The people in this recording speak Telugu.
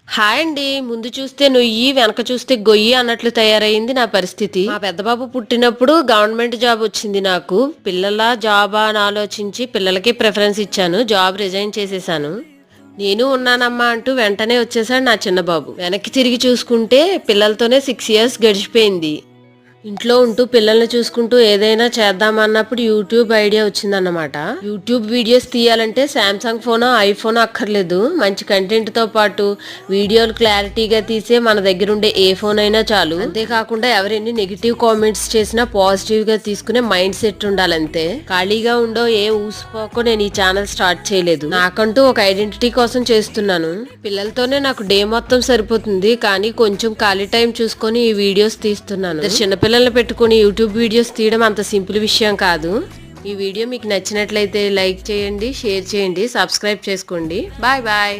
హాయ్ అండి. ముందు చూస్తే నుయ్యి, వెనక చూస్తే గొయ్యి అన్నట్లు తయారయింది నా పరిస్థితి. మా పెద్ద బాబు పుట్టినప్పుడు గవర్నమెంట్ జాబ్ వచ్చింది నాకు. పిల్లల జాబా అని ఆలోచించి పిల్లలకే ప్రిఫరెన్స్ ఇచ్చాను. జాబ్ రిజైన్ చేసేసాను. నేను ఉన్నానమ్మా అంటూ వెంటనే వచ్చేసాడు నా చిన్న బాబు. వెనక్కి తిరిగి చూసుకుంటే పిల్లలతోనే 6 ఇయర్స్ గడిచిపోయింది. ఇంట్లో ఉంటూ పిల్లల్ని చూసుకుంటూ ఏదైనా చేద్దామన్నప్పుడు యూట్యూబ్ ఐడియా వచ్చిందన్నమాట. యూట్యూబ్ వీడియోస్ తీయాలంటే శాంసంగ్ ఫోనో ఐఫోనో అక్కర్లేదు. మంచి కంటెంట్ తో పాటు వీడియోలు క్లారిటీగా తీసే మన దగ్గర ఉండే ఏ ఫోన్ అయినా చాలు. అంతేకాకుండా ఎవరైనా నెగిటివ్ కామెంట్స్ చేసినా పాజిటివ్ గా తీసుకునే మైండ్ సెట్ ఉండాలంతే. ఖాళీగా ఉండో ఏ ఊసిపోకో నేను ఈ ఛానల్ స్టార్ట్ చేయలేదు. నాకంటూ ఒక ఐడెంటిటీ కోసం చేస్తున్నాను. పిల్లలతోనే నాకు డే మొత్తం సరిపోతుంది, కానీ కొంచెం ఖాళీ టైం చూసుకొని ఈ వీడియోస్ తీస్తున్నాను. చిన్నపిల్లల్ని పెట్టుకుని యూట్యూబ్ వీడియోస్ తీయడం అంత సింపుల్ విషయం కాదు. ఈ వీడియో మీకు నచ్చినట్లయితే లైక్ చేయండి, షేర్ చేయండి, సబ్స్క్రైబ్ చేసుకోండి. Bye bye.